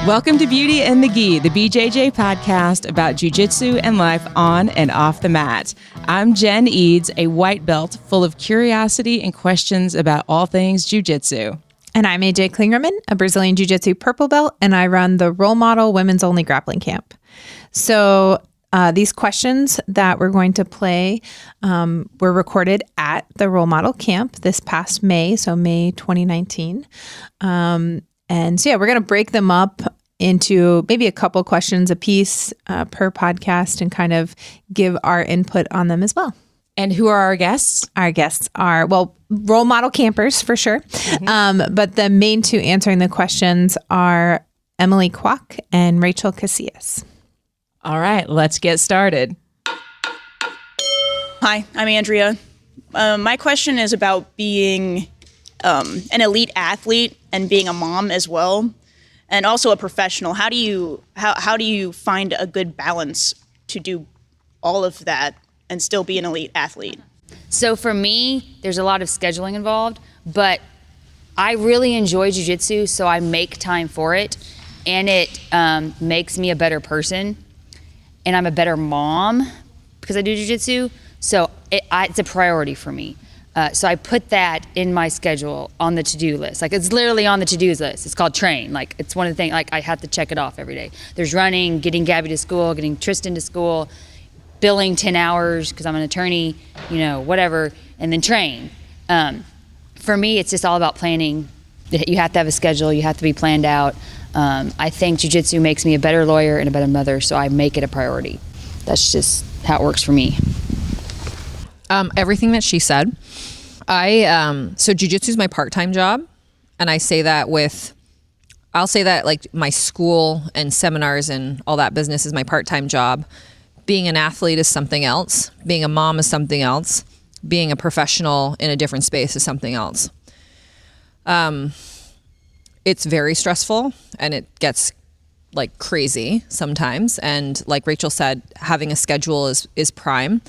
Welcome to Beauty and the Gi, the BJJ podcast about jiu-jitsu and life on and off the mat. I'm Jen Eads, a white belt full of curiosity and questions about all things jiu-jitsu. And I'm AJ Klingerman, a Brazilian Jiu-Jitsu purple belt, and I run the Role Model Women's Only Grappling Camp. So these questions that we're going to play were recorded at the Role Model Camp this past May, so May 2019. And so, we're going to break them up into maybe a couple questions a piece per podcast and kind of give our input on them as well. And who are our guests? Our guests are, role model campers for sure. Mm-hmm. But the main two answering the questions are Emily Kwok and Rachel Casias. All right, let's get started. Hi, I'm Andrea. My question is about being an elite athlete and being a mom as well, and also a professional. How do you find a good balance to do all of that and still be an elite athlete? So for me, there's a lot of scheduling involved, but I really enjoy jiu-jitsu, so I make time for it, and it makes me a better person, and I'm a better mom because I do jiu-jitsu, so it's a priority for me. So I put that in my schedule on the to-do list. Like, it's literally on the to-do list. It's called train. Like, it's one of the things, like, I have to check it off every day. There's running, getting Gabby to school, getting Tristan to school, billing 10 hours because I'm an attorney, whatever, and then train. For me, it's just all about planning. You have to have a schedule. You have to be planned out. I think jiu-jitsu makes me a better lawyer and a better mother, so I make it a priority. That's just how it works for me. Everything that she said. So jiu-jitsu is my part-time job. And I'll say that like my school and seminars and all that business is my part-time job. Being an athlete is something else. Being a mom is something else. Being a professional in a different space is something else. It's very stressful and it gets like crazy sometimes. And like Rachel said, having a schedule is prime.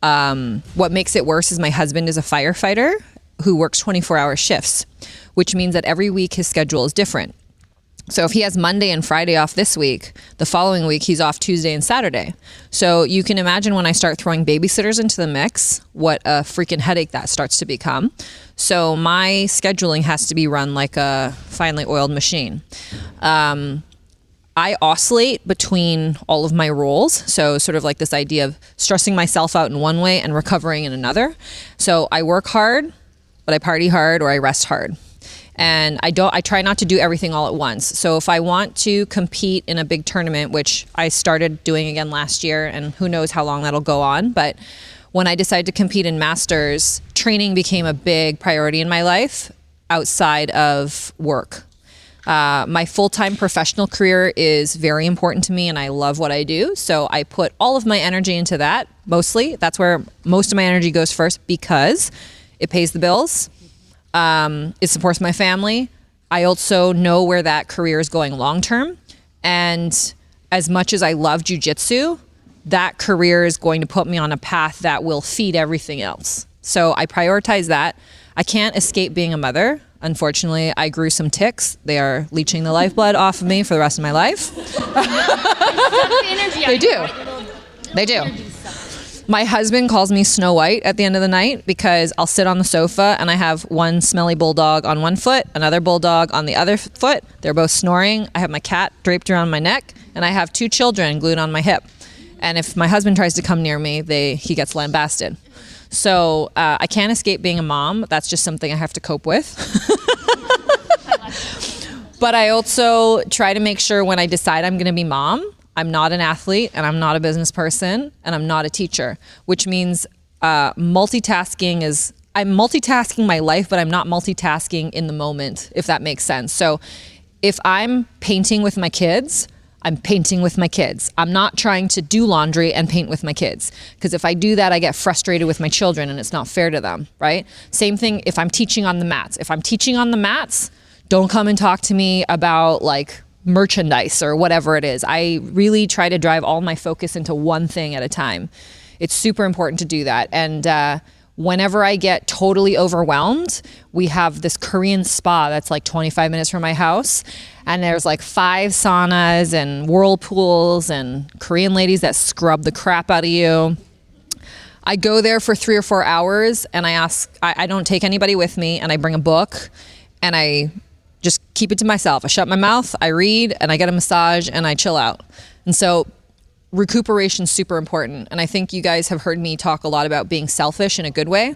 What makes it worse is my husband is a firefighter who works 24-hour shifts, which means that every week his schedule is different. So if he has Monday and Friday off this week, the following week he's off Tuesday and Saturday. So you can imagine when I start throwing babysitters into the mix, what a freaking headache that starts to become. So my scheduling has to be run like a finely oiled machine. I oscillate between all of my roles. So sort of like this idea of stressing myself out in one way and recovering in another. So I work hard, but I party hard or I rest hard. And I try not to do everything all at once. So if I want to compete in a big tournament, which I started doing again last year, and who knows how long that'll go on. But when I decided to compete in Masters, training became a big priority in my life outside of work. My full-time professional career is very important to me and I love what I do. So I put all of my energy into that, mostly. That's where most of my energy goes first because it pays the bills. It supports my family. I also know where that career is going long-term. And as much as I love jiu-jitsu, that career is going to put me on a path that will feed everything else. So I prioritize that. I can't escape being a mother. Unfortunately, I grew some ticks. They are leeching the lifeblood off of me for the rest of my life. They do. They do. My husband calls me Snow White at the end of the night because I'll sit on the sofa and I have one smelly bulldog on one foot, another bulldog on the other foot. They're both snoring. I have my cat draped around my neck and I have two children glued on my hip. And if my husband tries to come near me, he gets lambasted. So I can't escape being a mom. That's just something I have to cope with. But I also try to make sure when I decide I'm going to be mom, I'm not an athlete and I'm not a business person and I'm not a teacher, which means multitasking is, I'm multitasking my life, but I'm not multitasking in the moment, if that makes sense. So if I'm painting with my kids, I'm painting with my kids. I'm not trying to do laundry and paint with my kids. Because if I do that, I get frustrated with my children and it's not fair to them, right? Same thing if I'm teaching on the mats. If I'm teaching on the mats, don't come and talk to me about like merchandise or whatever it is. I really try to drive all my focus into one thing at a time. It's super important to do that. And Whenever I get totally overwhelmed, we have this Korean spa that's like 25 minutes from my house. And there's like 5 saunas and whirlpools and Korean ladies that scrub the crap out of you. I go there for 3 or 4 hours and I don't take anybody with me, and I bring a book and I just keep it to myself. I shut my mouth, I read, and I get a massage and I chill out. And so recuperation is super important. And I think you guys have heard me talk a lot about being selfish in a good way.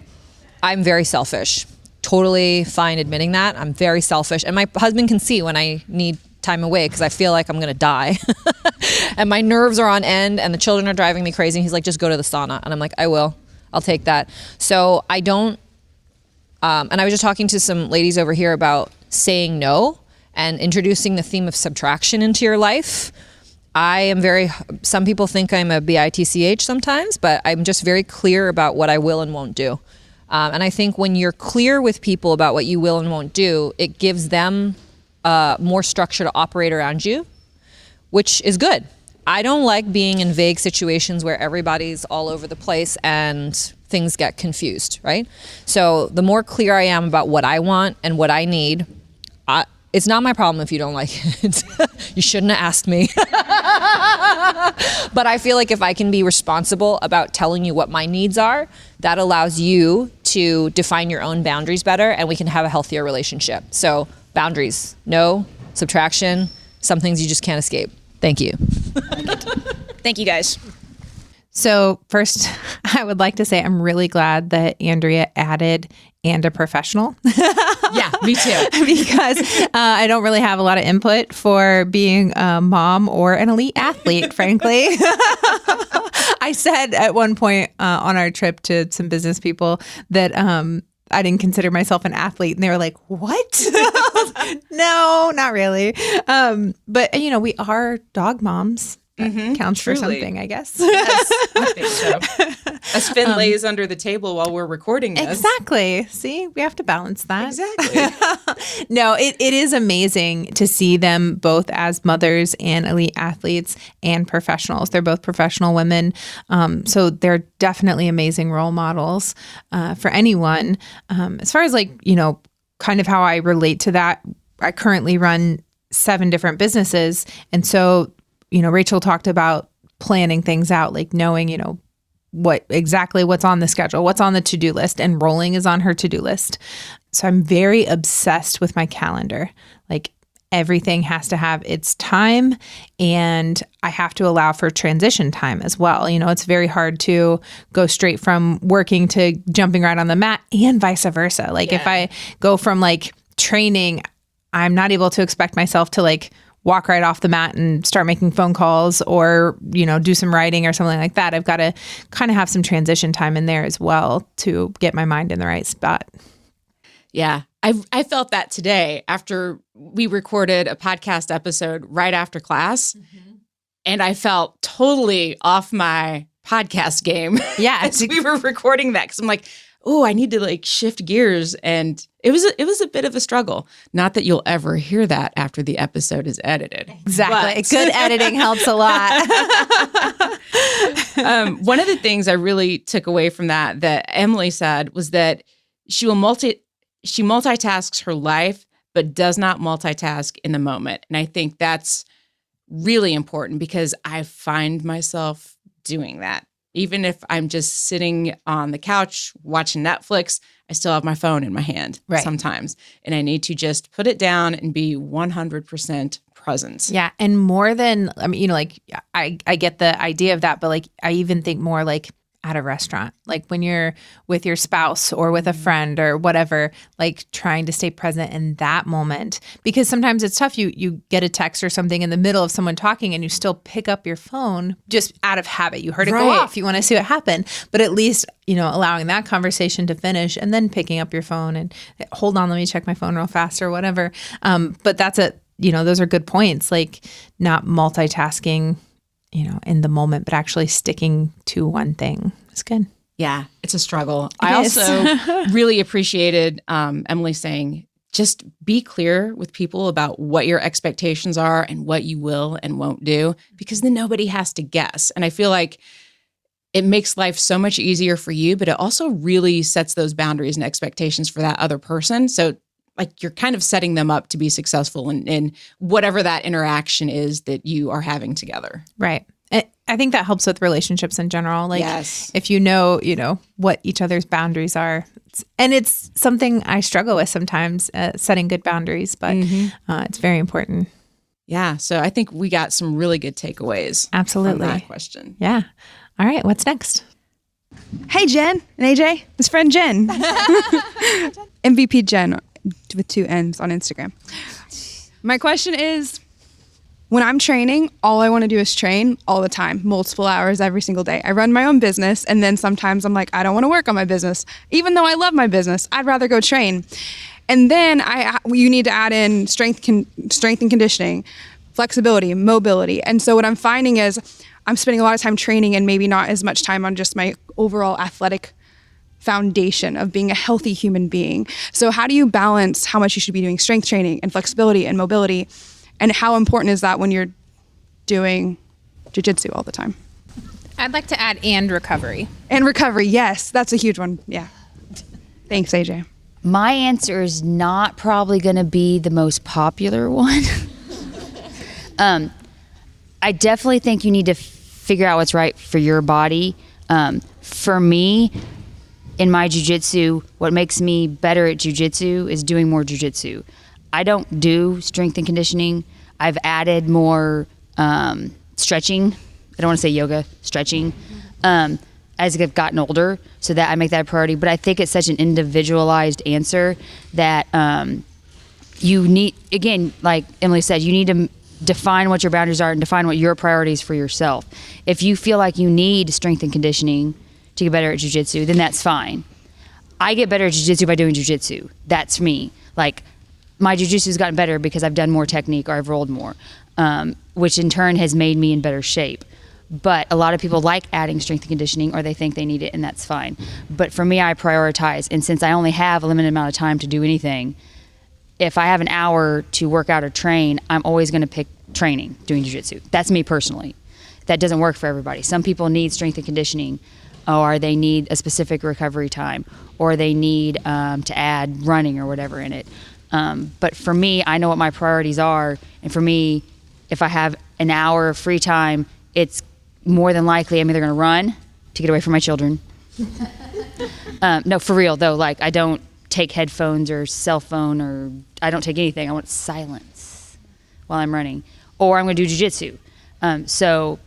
I'm very selfish. Totally fine admitting that. I'm very selfish. And my husband can see when I need time away because I feel like I'm going to die. And my nerves are on end and the children are driving me crazy. And he's like, just go to the sauna. And I'm like, I will. I'll take that. So I don't, and I was just talking to some ladies over here about saying no and introducing the theme of subtraction into your life. Some people think I'm a bitch sometimes, but I'm just very clear about what I will and won't do. And I think when you're clear with people about what you will and won't do, it gives them more structure to operate around you, which is good. I don't like being in vague situations where everybody's all over the place and things get confused, right? So the more clear I am about what I want and what I need, it's not my problem if you don't like it. You shouldn't have asked me. But I feel like if I can be responsible about telling you what my needs are, that allows you to define your own boundaries better, and we can have a healthier relationship. So boundaries, no, subtraction, some things you just can't escape. Thank you. Thank you, guys. So first, I would like to say I'm really glad that Andrea added and a professional. Yeah, me too. Because I don't really have a lot of input for being a mom or an elite athlete, frankly. I said at one point on our trip to some business people that I didn't consider myself an athlete. And they were like, what? No, not really. But, we are dog moms. That counts truly. for something, I guess. Yes, I think so. As Finn lays under the table while we're recording this. Exactly. See, we have to balance that. Exactly. No, it is amazing to see them both as mothers and elite athletes and professionals. They're both professional women. So they're definitely amazing role models for anyone. As far as kind of how I relate to that, I currently run 7 different businesses. And so Rachel talked about planning things out, like knowing, what's on the schedule, what's on the to-do list, and rolling is on her to-do list. So I'm very obsessed with my calendar. Like everything has to have its time, and I have to allow for transition time as well. It's very hard to go straight from working to jumping right on the mat and vice versa. If I go from training, I'm not able to expect myself to walk right off the mat and start making phone calls or, do some writing or something like that. I've got to kind of have some transition time in there as well to get my mind in the right spot. Yeah. I felt that today after we recorded a podcast episode right after class. Mm-hmm. And I felt totally off my podcast game. Yeah. As we were recording that, because I'm like, oh, I need to shift gears. And it was a bit of a struggle. Not that you'll ever hear that after the episode is edited. Exactly. Good editing helps a lot. One of the things I really took away from that Emily said was that she multitasks her life, but does not multitask in the moment. And I think that's really important because I find myself doing that. Even if I'm just sitting on the couch watching Netflix, I still have my phone in my hand sometimes. And I need to just put it down and be 100% present. Yeah. And more than, I get the idea of that, but I even think more at a restaurant, when you're with your spouse or with a friend or whatever, trying to stay present in that moment, because sometimes it's tough. You get a text or something in the middle of someone talking and you still pick up your phone just out of habit. You heard it go off. You want to see what happened, but at least, allowing that conversation to finish and then picking up your phone and hold on, let me check my phone real fast or whatever. But that's those are good points, not multitasking, in the moment, but actually sticking to one thing. It's good. Yeah, it's a struggle. I also really appreciated Emily saying, just be clear with people about what your expectations are and what you will and won't do, because then nobody has to guess. And I feel like it makes life so much easier for you, but it also really sets those boundaries and expectations for that other person. So like you're kind of setting them up to be successful in whatever that interaction is that you are having together. Right. I think that helps with relationships in general. Like Yes. if you know what each other's boundaries are. And it's something I struggle with sometimes, setting good boundaries, but it's very important. Yeah. So I think we got some really good takeaways. Absolutely. From that question. Yeah. All right. What's next? Hey, Jen and AJ. It's friend Jen. MVP Jen with 2 N's on Instagram. My question is, when I'm training, all I want to do is train all the time, multiple hours every single day. I run my own business, and then sometimes I'm like, I don't want to work on my business. Even though I love my business, I'd rather go train. And then you need to add in strength and conditioning, flexibility, mobility. And so what I'm finding is I'm spending a lot of time training and maybe not as much time on just my overall athletic foundation of being a healthy human being. So how do you balance how much you should be doing strength training and flexibility and mobility? And how important is that when you're doing jiu-jitsu all the time? I'd like to add and recovery. And recovery, yes. That's a huge one. Yeah. Thanks, AJ. My answer is not probably going to be the most popular one. I definitely think you need to figure out what's right for your body. For me, in my jiu-jitsu, what makes me better at jiu-jitsu is doing more jiu-jitsu. I don't do strength and conditioning. I've added more stretching. I don't want to say yoga, stretching, as I've gotten older, so that I make that a priority. But I think it's such an individualized answer that you need, again, like Emily said, you need to define what your boundaries are and define what your priorities for yourself. If you feel like you need strength and conditioning to get better at jiu-jitsu, then that's fine. I get better at jiu-jitsu by doing jiu-jitsu. That's me. Like, my jiu-jitsu has gotten better because I've done more technique or I've rolled more, which in turn has made me in better shape. But a lot of people like adding strength and conditioning, or they think they need it, and that's fine. But for me, I prioritize. And since I only have a limited amount of time to do anything, if I have an hour to work out or train, I'm always going to pick training, doing jiu-jitsu. That's me personally. That doesn't work for everybody. Some people need strength and conditioning, or they need a specific recovery time, or they need to add running or whatever in it. But for me, I know what my priorities are. And for me, if I have an hour of free time, it's more than likely I'm either going to run to get away from my children. No, for real though. Like, I don't take headphones or cell phone, or I don't take anything. I want silence while I'm running, or I'm going to do jiu-jitsu. So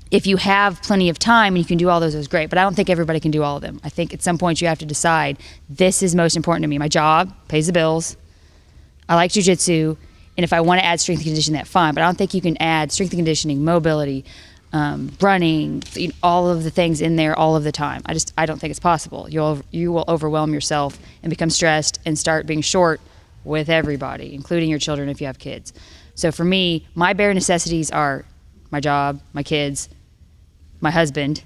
if you have plenty of time and you can do all those, it's great. But I don't think everybody can do all of them. I think at some point you have to decide, this is most important to me. My job pays the bills. I like jiu-jitsu, and if I want to add strength and conditioning, that's fine. But I don't think you can add strength and conditioning, mobility, running, all of the things in there all of the time. I don't think it's possible. You will overwhelm yourself and become stressed and start being short with everybody, including your children if you have kids. So for me, my bare necessities are my job, my kids, my husband.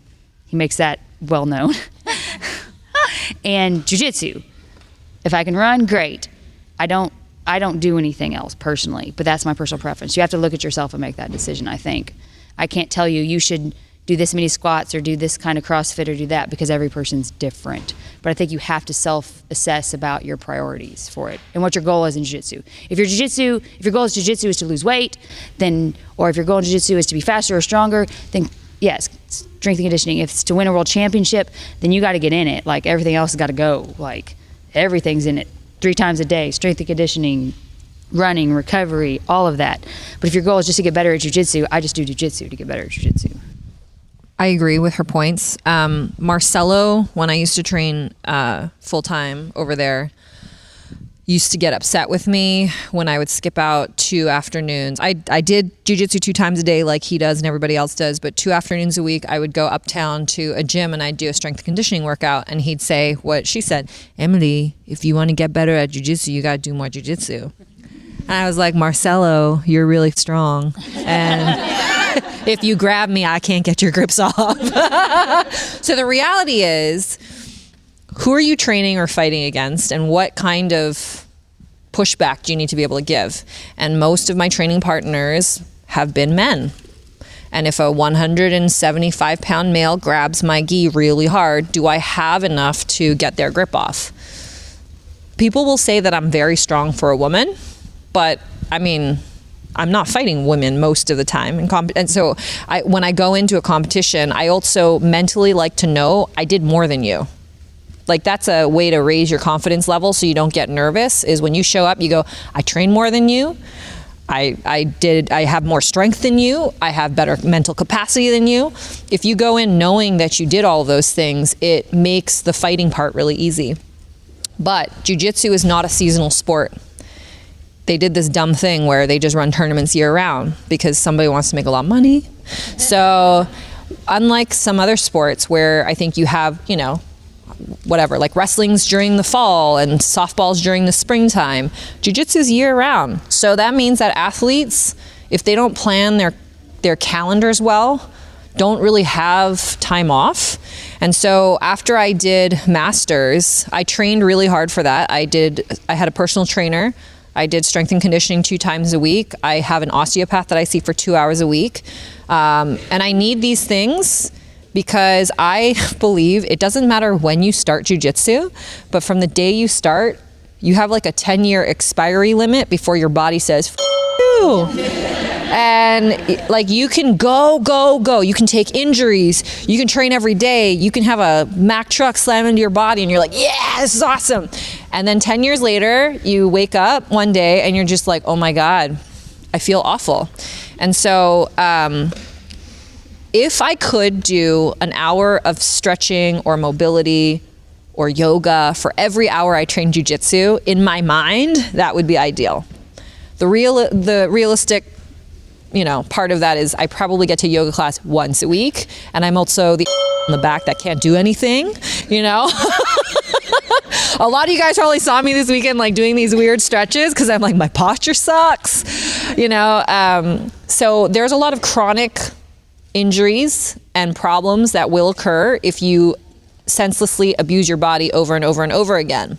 He makes that well known. And jiu-jitsu. If I can run, great. I don't do anything else personally, but that's my personal preference. You have to look at yourself and make that decision, I think. I can't tell you should do this many squats or do this kind of CrossFit or do that, because every person's different. But I think you have to self-assess about your priorities for it and what your goal is in jiu-jitsu. If your goal is jiu-jitsu is to lose weight, then, or if your goal in jiu-jitsu is to be faster or stronger, then yes, strength and conditioning. If it's to win a world championship, then you got to get in it. Like, everything else has got to go. Like, everything's in it 3 times a day, strength and conditioning, running, recovery, all of that. But if your goal is just to get better at jiu-jitsu, I just do jiu-jitsu to get better at jiu-jitsu. I agree with her points. Marcelo, when I used to train full-time over there, used to get upset with me when I would skip out 2 afternoons. I did jiu-jitsu 2 times a day like he does and everybody else does, but 2 afternoons a week I would go uptown to a gym and I'd do a strength and conditioning workout, and he'd say what she said, Emily, if you want to get better at jiu-jitsu, you got to do more jiu-jitsu. And I was like, Marcelo, you're really strong. And if you grab me, I can't get your grips off. So the reality is, who are you training or fighting against, and what kind of pushback do you need to be able to give? And most of my training partners have been men. And if a 175 pound male grabs my gi really hard, do I have enough to get their grip off? People will say that I'm very strong for a woman, but I mean, I'm not fighting women most of the time. And so when I go into a competition, I also mentally like to know I did more than you. Like, that's a way to raise your confidence level so you don't get nervous, is when you show up, you go, I train more than you. I have more strength than you. I have better mental capacity than you. If you go in knowing that you did all of those things, it makes the fighting part really easy. But jiu-jitsu is not a seasonal sport. They did this dumb thing where they just run tournaments year round because somebody wants to make a lot of money. So unlike some other sports where I think you have, you know, whatever, like wrestling's during the fall and softball's during the springtime, jiu-jitsu's year round. So that means that athletes, if they don't plan their calendars well, don't really have time off. And so after I did masters, I trained really hard for that. I had a personal trainer. I did strength and conditioning 2 times a week. I have an osteopath that I see for 2 hours a week. And I need these things because I believe it doesn't matter when you start jiu-jitsu, but from the day you start, you have like a 10-year expiry limit before your body says, F you. And like, you can go. You can take injuries. You can train every day. You can have a Mack truck slam into your body and you're like, yeah, this is awesome. And then 10 years later, you wake up one day and you're just like, oh my God, I feel awful. And so, if I could do an hour of stretching or mobility or yoga for every hour I train jiu-jitsu, in my mind, that would be ideal. The realistic, you know, part of that is I probably get to yoga class once a week, and I'm also the in the back that can't do anything, you know? A lot of you guys probably saw me this weekend like doing these weird stretches because I'm like, my posture sucks, you know? So there's a lot of chronic injuries and problems that will occur if you senselessly abuse your body over and over and over again.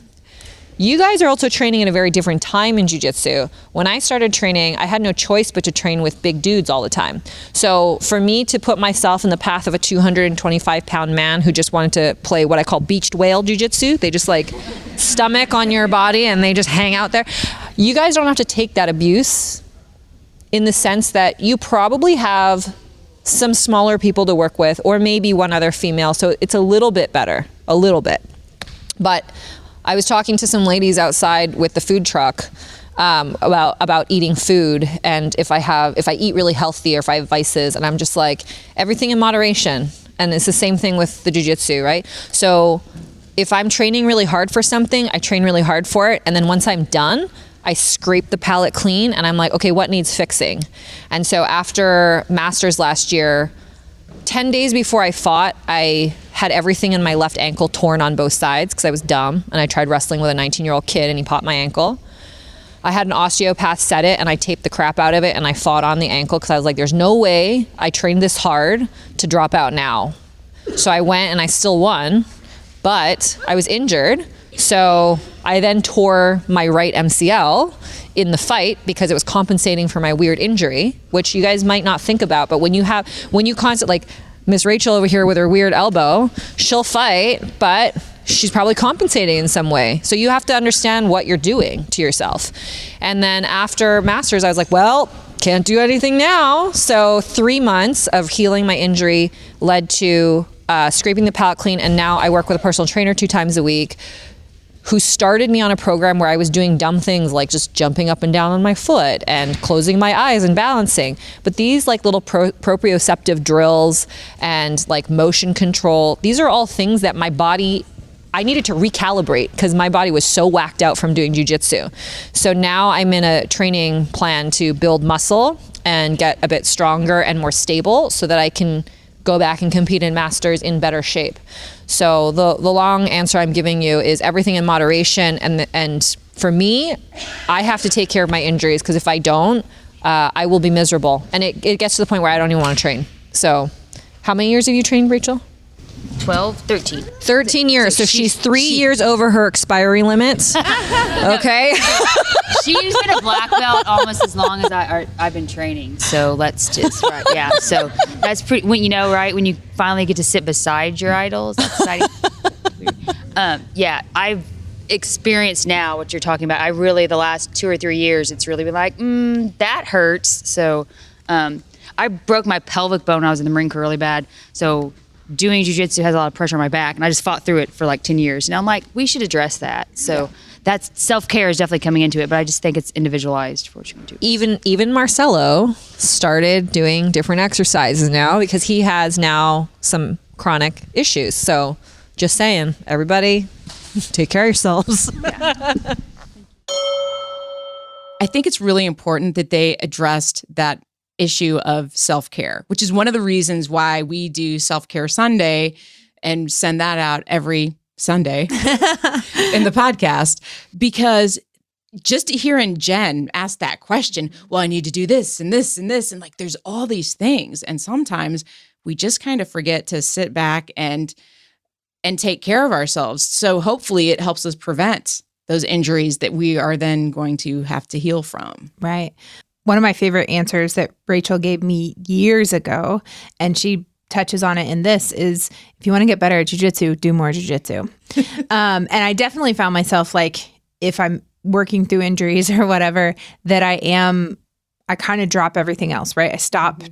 You guys are also training at a very different time in jiu-jitsu. When I started training, I had no choice but to train with big dudes all the time. So for me to put myself in the path of a 225-pound man who just wanted to play what I call beached whale jiu-jitsu, they just like stomach on your body and they just hang out there. You guys don't have to take that abuse, in the sense that you probably have some smaller people to work with, or maybe one other female. So it's a little bit better, a little bit. But I was talking to some ladies outside with the food truck about eating food, and if I eat really healthy or if I have vices, and I'm just like, everything in moderation. And it's the same thing with the jiu-jitsu, right? So if I'm training really hard for something, I train really hard for it, and then once I'm done, I scrape the palate clean and I'm like, okay, what needs fixing? And so after Masters last year, 10 days before I fought, I had everything in my left ankle torn on both sides because I was dumb and I tried wrestling with a 19-year-old kid and he popped my ankle. I had an osteopath set it and I taped the crap out of it and I fought on the ankle because I was like, there's no way I trained this hard to drop out now. So I went and I still won, but I was injured. So I then tore my right MCL in the fight because it was compensating for my weird injury, which you guys might not think about. But when you constantly, like Miss Rachel over here with her weird elbow, she'll fight, but she's probably compensating in some way. So you have to understand what you're doing to yourself. And then after Masters, I was like, well, can't do anything now. So 3 months of healing my injury led to scraping the palate clean. And now I work with a personal trainer 2 times a week, who started me on a program where I was doing dumb things like just jumping up and down on my foot and closing my eyes and balancing. But these like little proprioceptive drills and like motion control, these are all things that my body, I needed to recalibrate because my body was so whacked out from doing jiu-jitsu. So now I'm in a training plan to build muscle and get a bit stronger and more stable so that I can go back and compete in Masters in better shape. So the long answer I'm giving you is everything in moderation. And for me, I have to take care of my injuries because if I don't, I will be miserable. And it gets to the point where I don't even want to train. So how many years have you trained, Rachel? 13 years. So she's 3 years over her expiry limits. Okay. She's been a black belt almost as long as I've been training. So let's just, right, yeah. So that's pretty, when you know, right, when you finally get to sit beside your idols, that's exciting. Yeah, I've experienced now what you're talking about. I really, the last 2 or 3 years, it's really been like, that hurts. So I broke my pelvic bone when I was in the Marine Corps really bad. So doing jiu-jitsu has a lot of pressure on my back, and I just fought through it for like 10 years. Now I'm like, we should address that. So that's self-care is definitely coming into it, but I just think it's individualized for what you can do. Even Marcelo started doing different exercises now because he has now some chronic issues. So just saying, everybody take care of yourselves. I think it's really important that they addressed that issue of self-care, which is one of the reasons why we do Self-Care Sunday and send that out every Sunday in the podcast, because just hearing Jen ask that question, well, I need to do this and this and this, and like there's all these things, and sometimes we just kind of forget to sit back and take care of ourselves. So hopefully it helps us prevent those injuries that we are then going to have to heal from. Right. One of my favorite answers that Rachel gave me years ago, and she touches on it in this, is if you want to get better at jiu-jitsu, do more jiu-jitsu. And I definitely found myself like, if I'm working through injuries or whatever, that I kind of drop everything else, right? I stop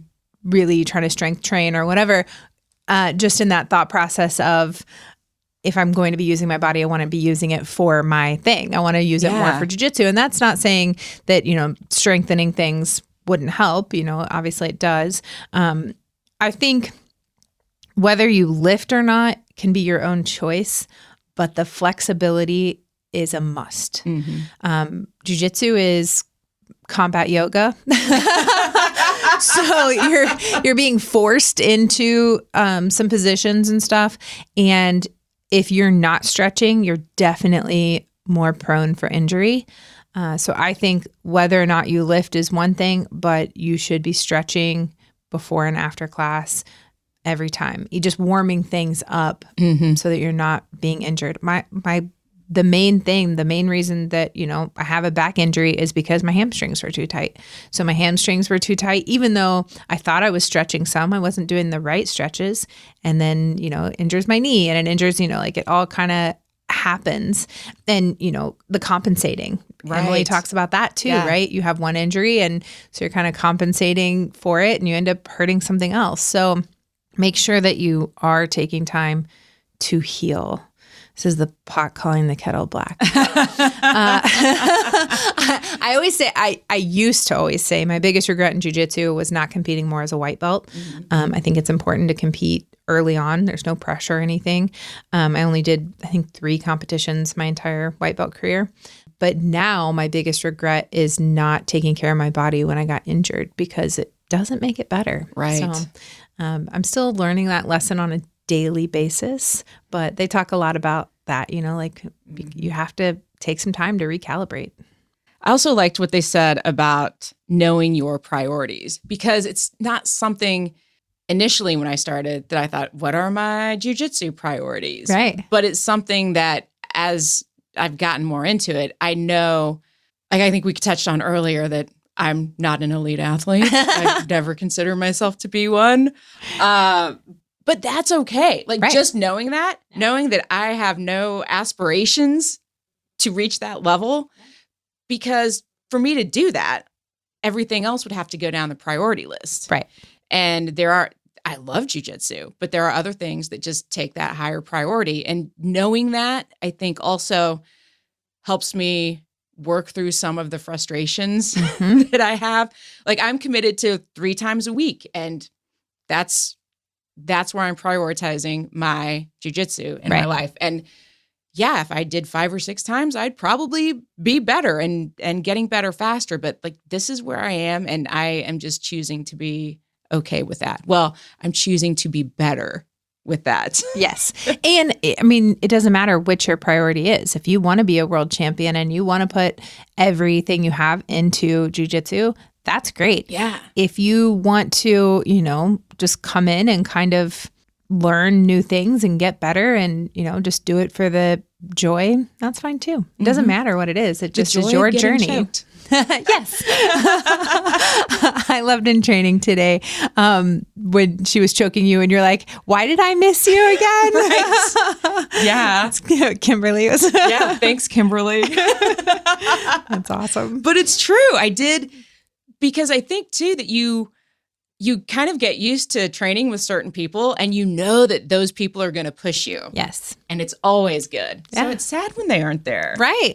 really trying to strength train or whatever, just in that thought process of, if I'm going to be using my body, I want to be using it for my thing. I want to use it more for jiu-jitsu. And that's not saying that, strengthening things wouldn't help. Obviously it does. I think whether you lift or not can be your own choice, but the flexibility is a must. Jiu-jitsu is combat yoga. So you're being forced into some positions and stuff. And if you're not stretching, you're definitely more prone for injury. So I think whether or not you lift is one thing, but you should be stretching before and after class every time. You're just warming things up so that you're not being injured. The main reason that, I have a back injury is because my hamstrings were too tight. So my hamstrings were too tight, even though I thought I was stretching some, I wasn't doing the right stretches. And then, injures my knee, and it injures, like it all kind of happens. And, the compensating. Right. Emily talks about that too, right? You have one injury, and so you're kind of compensating for it, and you end up hurting something else. So make sure that you are taking time to heal. This is the pot calling the kettle black. I always say, I used to always say my biggest regret in jiu-jitsu was not competing more as a white belt. I think it's important to compete early on. There's no pressure or anything. I only did, I think, 3 competitions my entire white belt career. But now my biggest regret is not taking care of my body when I got injured, because it doesn't make it better. Right. So I'm still learning that lesson on a daily basis, but they talk a lot about that, like you have to take some time to recalibrate. I also liked what they said about knowing your priorities, because it's not something initially when I started that I thought, what are my jiu-jitsu priorities? Right. But it's something that as I've gotten more into it, I know, like I think we touched on earlier, that I'm not an elite athlete. I've never considered myself to be one. But that's okay. Like just knowing that I have no aspirations to reach that level, because for me to do that, everything else would have to go down the priority list. Right. And I love jiu-jitsu, but there are other things that just take that higher priority. And knowing that, I think also helps me work through some of the frustrations that I have. Like I'm committed to 3 times a week, and that's where I'm prioritizing my jiu-jitsu in my life. And yeah, if I did 5 or 6 times, I'd probably be better and getting better faster. But like, this is where I am, and I am just choosing to be okay with that. Well, I'm choosing to be better with that. Yes. And I mean, it doesn't matter which your priority is. If you want to be a world champion and you want to put everything you have into jiu-jitsu, that's great. Yeah. If you want to, just come in and kind of learn new things and get better and, just do it for the joy, that's fine too. It doesn't matter what it is. It just is your journey. Yes. I loved in training today when she was choking you and you're like, why did I miss you again? Right. Yeah. Kimberly was. Yeah. Thanks, Kimberly. That's awesome. But it's true. I did, because I think too that you kind of get used to training with certain people and you know that those people are going to push you. Yes. And it's always good. Yeah. So it's sad when they aren't there. Right.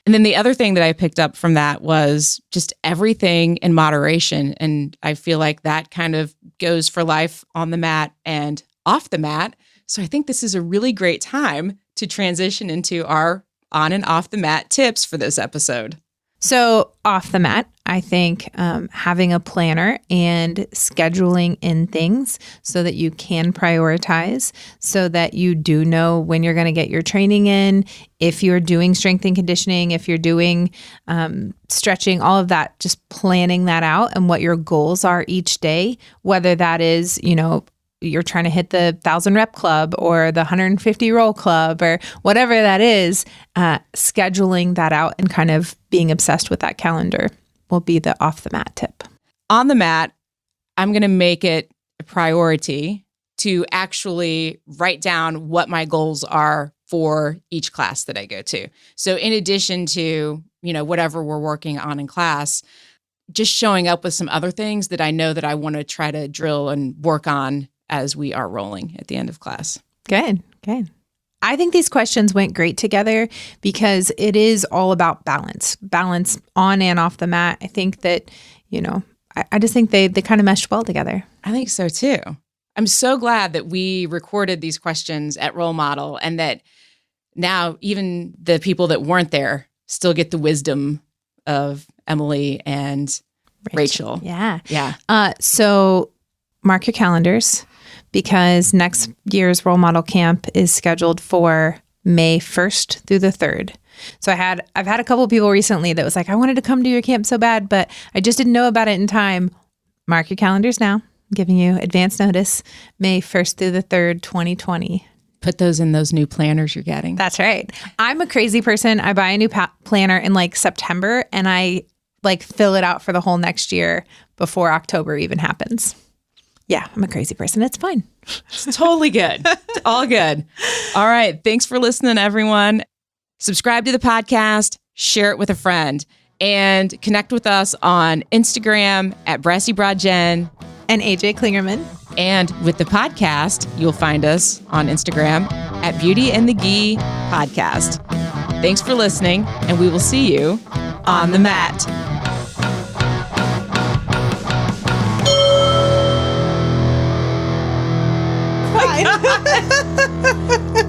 And then the other thing that I picked up from that was just everything in moderation. And I feel like that kind of goes for life on the mat and off the mat. So I think this is a really great time to transition into our on and off the mat tips for this episode. So off the mat, I think having a planner and scheduling in things so that you can prioritize, so that you do know when you're going to get your training in, if you're doing strength and conditioning, if you're doing stretching, all of that, just planning that out and what your goals are each day, whether that is, you're trying to hit the 1,000 rep club or the 150 roll club or whatever that is, scheduling that out and kind of being obsessed with that calendar will be the off the mat tip. On the mat, I'm going to make it a priority to actually write down what my goals are for each class that I go to. So in addition to, whatever we're working on in class, just showing up with some other things that I know that I want to try to drill and work on as we are rolling at the end of class. Good. I think these questions went great together because it is all about balance on and off the mat. I think that, I just think they kind of meshed well together. I think so too. I'm so glad that we recorded these questions at Role Model and that now even the people that weren't there still get the wisdom of Emily and Rachel. Yeah. Yeah. So mark your calendars, because next year's Role Model Camp is scheduled for May 1st through the 3rd. So I've had a couple of people recently that was like, I wanted to come to your camp so bad, but I just didn't know about it in time. Mark your calendars now. I'm giving you advance notice. May 1st through the 3rd, 2020. Put those in those new planners you're getting. That's right. I'm a crazy person. I buy a new planner in September and I fill it out for the whole next year before October even happens. Yeah, I'm a crazy person. It's fine. It's totally good. It's all good. All right. Thanks for listening, everyone. Subscribe to the podcast, share it with a friend, and connect with us on Instagram at BrassyBroadJen and AJ Klingerman. And with the podcast, you'll find us on Instagram at Beauty and the Gi Podcast. Thanks for listening, and we will see you on the mat.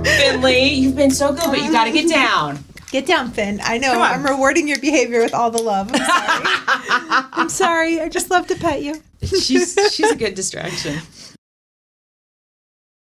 Finley, you've been so good, but you got to get down. Get down, Finn. I know. I'm rewarding your behavior with all the love. I'm sorry. I'm sorry. I just love to pet you. She's a good distraction.